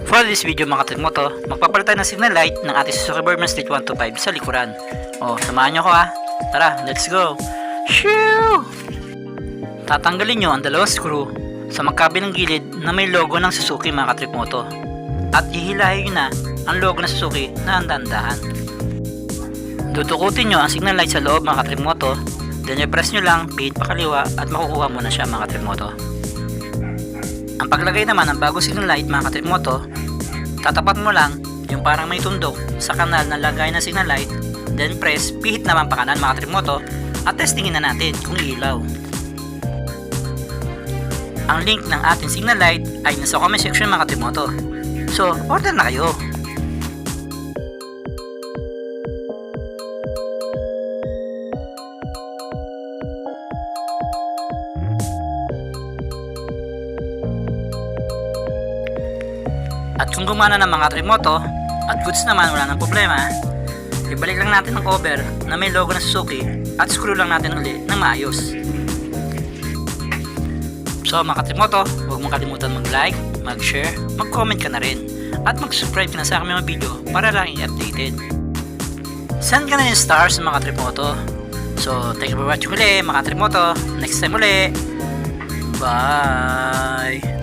For this video mga Trimoto, magpapalit tayo ng signal light ng ating Suzuki Birdman Street 125 sa likuran. Samahan nyo ko ha. Tara, let's go. Shoo! Tatanggalin nyo ang dalawang screw sa magkabilang gilid na may logo ng Suzuki mga Trimoto. At hihilahin nyo na ang logo ng Suzuki na dahan-dahan. Dudukutin nyo ang signal light sa loob mga Trimoto. Then i-press nyo lang, pihit pa kaliwa at makukuha mo na siya mga Trimoto. Ang paglagay naman ng bagong signal light mga Trimoto, tatapat mo lang yung parang may tundok sa kanal na lagay ng signal light, then press, pihit naman pa kanan mga Trimoto at testingin na natin kung ilaw. Ang link ng ating signal light ay nasa comment section mga Trimoto. So, order na kayo! At kung gumana ng mga Trimoto at goods naman wala ng problema, ibalik lang natin ang cover na may logo ng Suzuki at screw lang natin ulit ng maayos. So mga Trimoto, huwag mong kalimutan mag-like, mag-share, mag-comment ka na rin at mag-subscribe ka na sa aking mga video para laging updated. Send ka na yung stars mga Trimoto. So thank you for watching ulit mga Trimoto. Next time ulit. Bye!